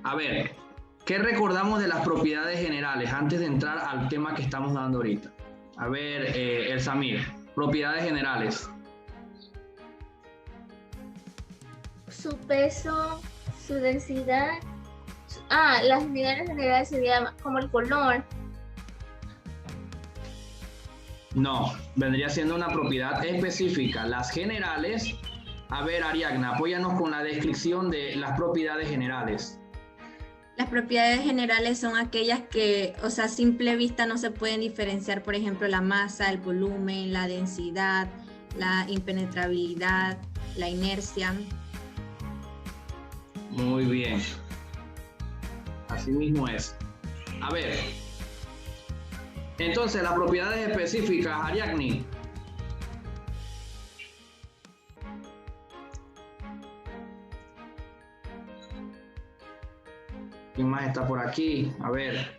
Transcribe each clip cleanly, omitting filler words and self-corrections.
A ver, ¿qué recordamos de las propiedades generales antes de entrar al tema que estamos dando ahorita? A ver, el Samir, propiedades generales. Su peso, su densidad. Las unidades generales serían como el color. No, vendría siendo una propiedad específica. Las generales, a ver, Ariadna, apóyanos con la descripción de las propiedades generales. Las propiedades generales son aquellas que, o sea, a simple vista no se pueden diferenciar, por ejemplo, la masa, el volumen, la densidad, la impenetrabilidad, la inercia. Muy bien. Así mismo es. A ver. Entonces, las propiedades específicas, Ariadne. ¿Quién más está por aquí? A ver.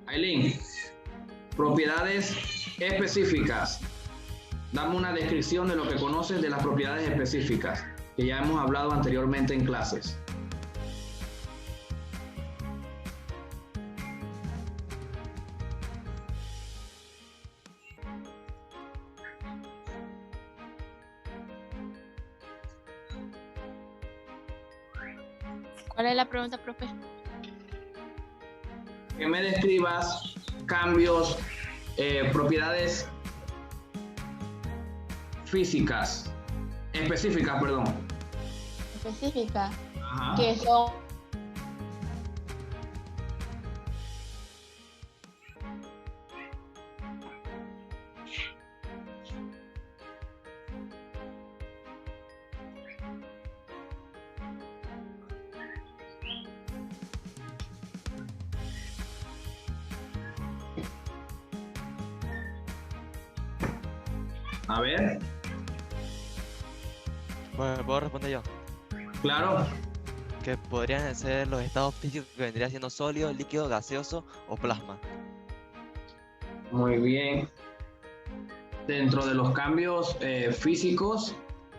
Aileen. Propiedades específicas. Dame una descripción de lo que conoces de las propiedades específicas, que ya hemos hablado anteriormente en clases. ¿Cuál es la pregunta, profe? Que me describas cambios, propiedades físicas, específicas, perdón. Específica. Ajá. Que son A ver, Bueno, ¿puedo responder yo? claro. Que podrían ser los estados físicos que vendría siendo sólido, líquido, gaseoso o plasma. Muy bien. Dentro de los cambios físicos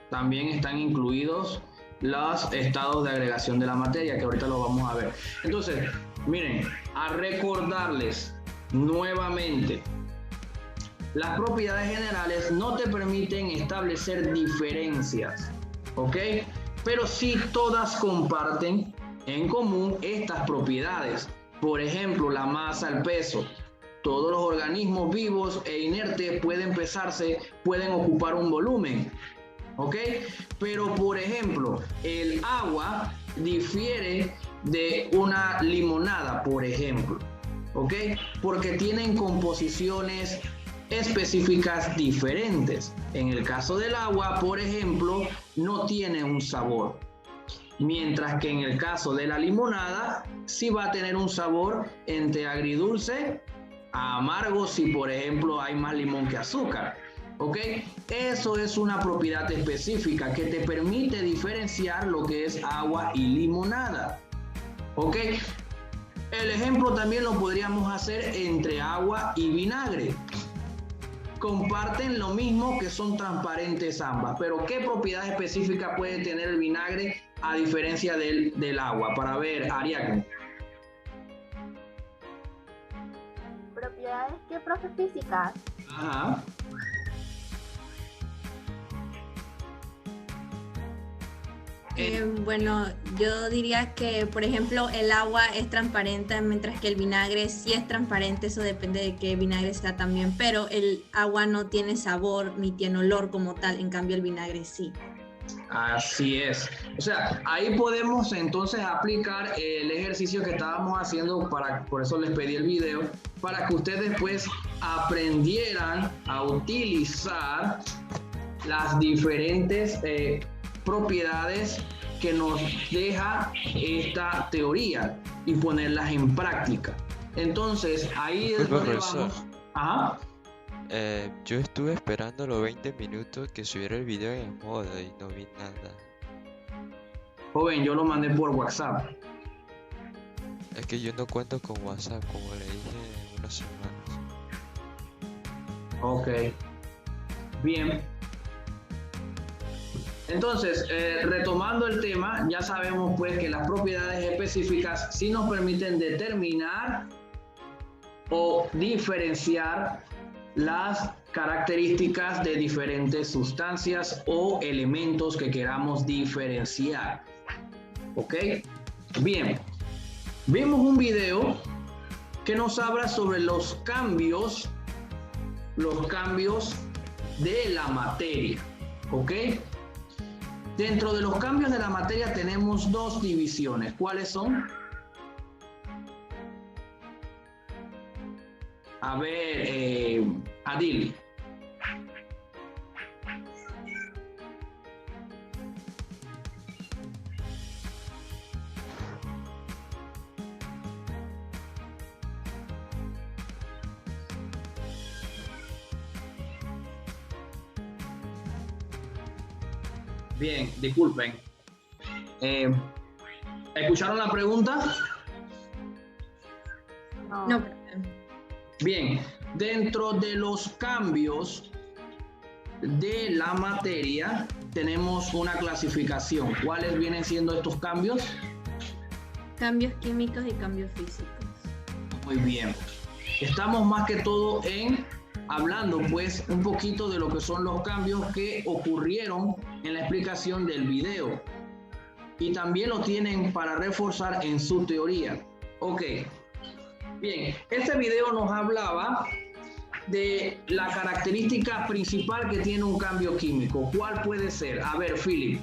también están incluidos los estados de agregación de la materia, que ahorita lo vamos a ver. Entonces, miren, a recordarles nuevamente, las propiedades generales no te permiten establecer diferencias, ¿ok? Pero sí todas comparten en común estas propiedades. Por ejemplo, la masa, el peso. Todos los organismos vivos e inertes pueden ocupar un volumen, ¿ok? Pero, por ejemplo, el agua difiere de una limonada, por ejemplo, ¿ok? Porque tienen composiciones específicas diferentes. En el caso del agua, por ejemplo, no tiene un sabor. Mientras que en el caso de la limonada, sí va a tener un sabor entre agridulce a amargo si, por ejemplo, hay más limón que azúcar. ¿Ok? Eso es una propiedad específica que te permite diferenciar lo que es agua y limonada. ¿Ok? El ejemplo también lo podríamos hacer entre agua y vinagre. Comparten lo mismo, que son transparentes ambas, pero ¿qué propiedad específica puede tener el vinagre a diferencia del agua? Para ver, Ariadne. ¿Propiedades qué, profe? Físicas. Ajá. Bueno, yo diría que, por ejemplo, el agua es transparente, mientras que el vinagre sí es transparente. Eso depende de qué vinagre sea también, pero el agua no tiene sabor ni tiene olor como tal, en cambio el vinagre sí. Así es. O sea, ahí podemos entonces aplicar el ejercicio que estábamos haciendo, por eso les pedí el video, para que ustedes pues aprendieran a utilizar las diferentes propiedades que nos deja esta teoría y ponerlas en práctica. Entonces, ahí es donde profesor. vamos. Ajá. Yo estuve esperando los 20 minutos que subiera el video en modo y no vi nada. Joven, yo lo mandé por WhatsApp. Es que yo no cuento con WhatsApp, como le dije en unas semanas. Ok. Bien. Entonces, retomando el tema, ya sabemos pues que las propiedades específicas sí nos permiten determinar o diferenciar las características de diferentes sustancias o elementos que queramos diferenciar. ¿Ok? Bien, vimos un video que nos habla sobre los cambios de la materia. ¿Ok? Dentro de los cambios de la materia tenemos dos divisiones. ¿Cuáles son? A ver, Adil. Bien, disculpen. ¿Escucharon la pregunta? No. Bien, dentro de los cambios de la materia tenemos una clasificación. ¿Cuáles vienen siendo estos cambios? Cambios químicos y cambios físicos. Muy bien. Estamos más que todo hablando pues un poquito de lo que son los cambios que ocurrieron en la explicación del video. Y también lo tienen para reforzar en su teoría. Ok. Bien, este video nos hablaba de la característica principal que tiene un cambio químico. ¿Cuál puede ser? A ver, Philip.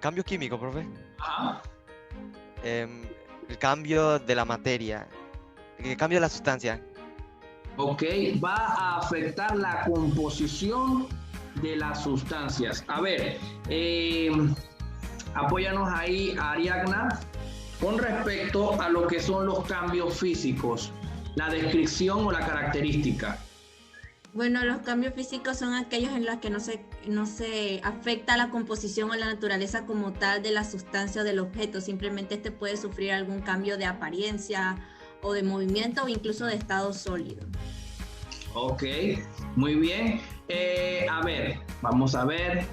Cambio químico, profe. Ajá. El cambio de la materia. El cambio de la sustancia. Ok, va a afectar la composición de las sustancias. A ver, apóyanos ahí, Ariadna, con respecto a lo que son los cambios físicos, la descripción o la característica. Bueno, los cambios físicos son aquellos en los que no se afecta la composición o la naturaleza como tal de la sustancia o del objeto. Simplemente este puede sufrir algún cambio de apariencia o de movimiento o incluso de estado sólido. Ok, muy bien. A ver, vamos a ver.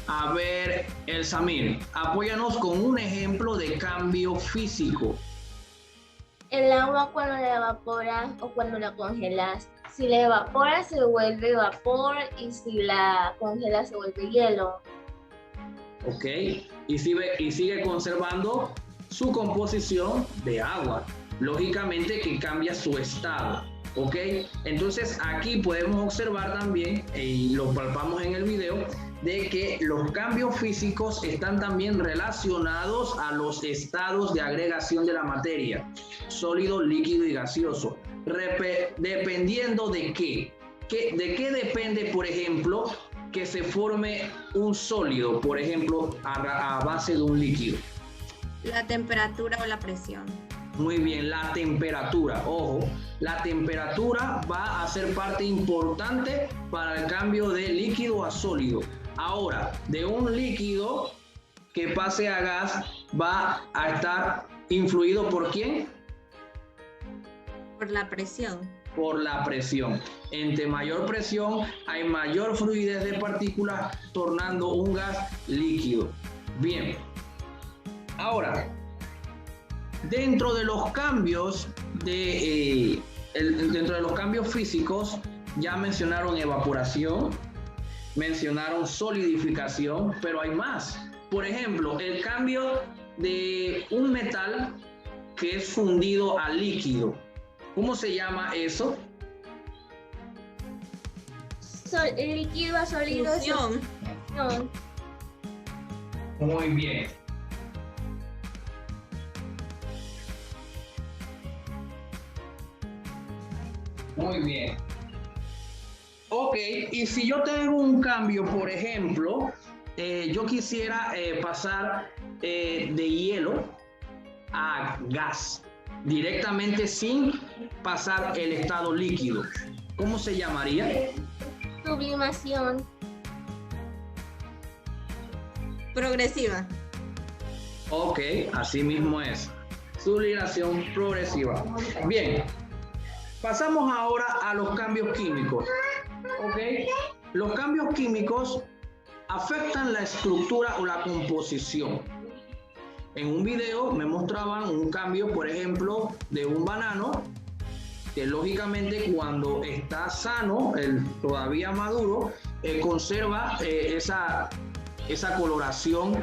A ver, El Samir, apóyanos con un ejemplo de cambio físico. El agua cuando la evaporas o cuando la congelas. Si la evaporas se vuelve vapor y si la congelas se vuelve hielo. Ok, y sigue conservando su composición de agua. Lógicamente que cambia su estado. Ok, entonces aquí podemos observar también, y lo palpamos en el video, de que los cambios físicos están también relacionados a los estados de agregación de la materia, sólido, líquido y gaseoso. Dependiendo de qué. ¿De qué depende, por ejemplo, que se forme un sólido, por ejemplo, a base de un líquido? La temperatura o la presión. Muy bien, la temperatura, ojo, la temperatura va a ser parte importante para el cambio de líquido a sólido. Ahora, de un líquido que pase a gas va a estar influido ¿por quién? Por la presión. Por la presión. Entre mayor presión hay mayor fluidez de partículas, tornando un gas líquido. Bien. Ahora, dentro de los cambios dentro de los cambios físicos, ya mencionaron evaporación, mencionaron solidificación, pero hay más. Por ejemplo, el cambio de un metal que es fundido a líquido. ¿Cómo se llama eso? Líquido a sólido. Fusión. No. Muy bien. Muy bien. Ok, y si yo tengo un cambio, por ejemplo, yo quisiera pasar de hielo a gas, directamente sin pasar el estado líquido. ¿Cómo se llamaría? Sublimación. Progresiva. Ok, así mismo es. Sublimación progresiva. Bien, pasamos ahora a los cambios químicos. Ok, los cambios químicos afectan la estructura o la composición. En un video me mostraban un cambio, por ejemplo, de un banano, que lógicamente cuando está sano, todavía maduro, conserva esa coloración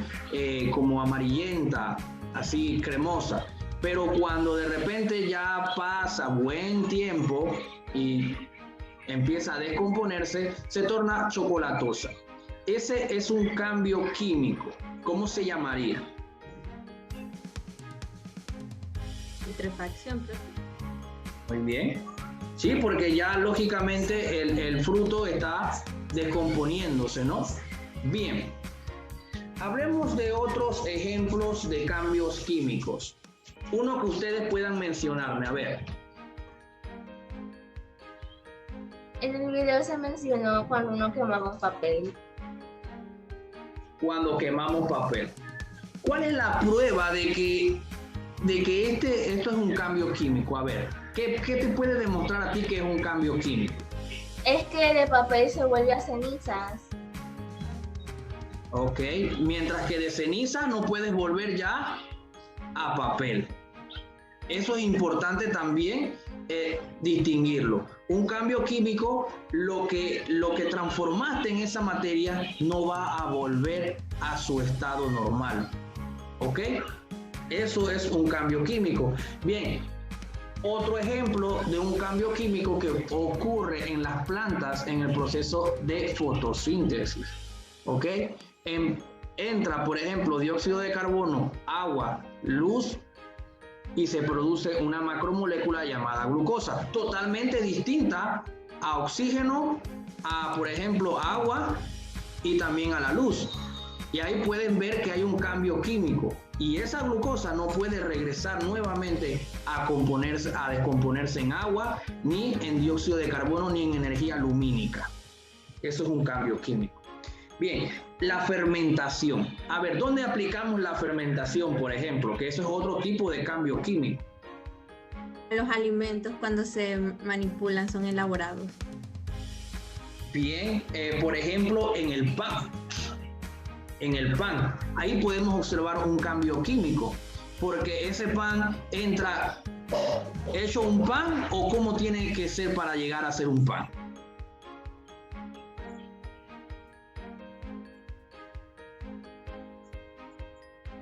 como amarillenta, así cremosa. Pero cuando de repente ya pasa buen tiempo y empieza a descomponerse, se torna chocolatosa. Ese es un cambio químico. ¿Cómo se llamaría? Putrefacción, profe. Muy bien. Sí, porque ya lógicamente el fruto está descomponiéndose, ¿no? Bien. Hablemos de otros ejemplos de cambios químicos. Uno que ustedes puedan mencionarme, a ver. En el video se mencionó cuando uno quemaba un papel. Cuando quemamos papel. ¿Cuál es la prueba de que esto es un cambio químico? A ver, ¿qué te puede demostrar a ti que es un cambio químico? Es que de papel se vuelve a cenizas. Ok, mientras que de ceniza no puedes volver ya a papel. Eso es importante también distinguirlo. Un cambio químico, lo que transformaste en esa materia no va a volver a su estado normal. ¿Ok? Eso es un cambio químico. Bien, otro ejemplo de un cambio químico que ocurre en las plantas en el proceso de fotosíntesis. ¿Ok? Entra, por ejemplo, dióxido de carbono, agua, luz, y se produce una macromolécula llamada glucosa, totalmente distinta a oxígeno, a, por ejemplo, agua y también a la luz. Y ahí pueden ver que hay un cambio químico. Y esa glucosa no puede regresar nuevamente a descomponerse en agua, ni en dióxido de carbono, ni en energía lumínica. Eso es un cambio químico. Bien, la fermentación. A ver, ¿dónde aplicamos la fermentación, por ejemplo? Que eso es otro tipo de cambio químico. Los alimentos cuando se manipulan son elaborados. Bien, por ejemplo, en el pan. En el pan, ahí podemos observar un cambio químico, porque ese pan entra hecho un pan, o cómo tiene que ser para llegar a ser un pan.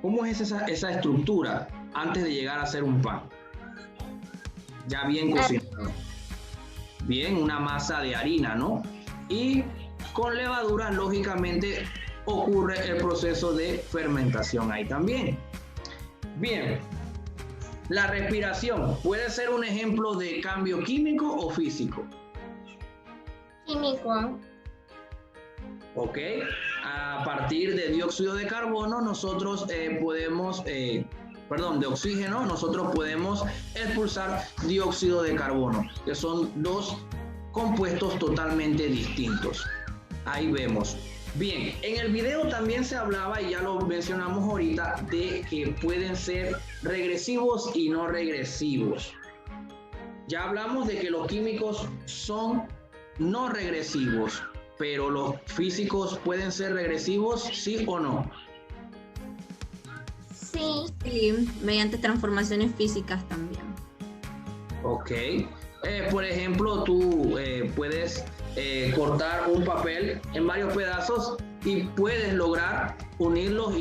¿Cómo es esa estructura antes de llegar a ser un pan? Ya bien cocinado. Bien, una masa de harina, ¿no? Y con levadura, lógicamente, ocurre el proceso de fermentación ahí también. Bien, la respiración puede ser un ejemplo de cambio químico o físico. Químico. Ok, a partir de dióxido de carbono nosotros de oxígeno, nosotros podemos expulsar dióxido de carbono, que son dos compuestos totalmente distintos. Ahí vemos. Bien, en el video también se hablaba, y ya lo mencionamos ahorita, de que pueden ser regresivos y no regresivos. Ya hablamos de que los químicos son no regresivos, pero los físicos pueden ser regresivos, ¿sí o no? Sí. Sí, mediante transformaciones físicas también. Ok. Por ejemplo, tú puedes cortar un papel en varios pedazos y puedes lograr unirlos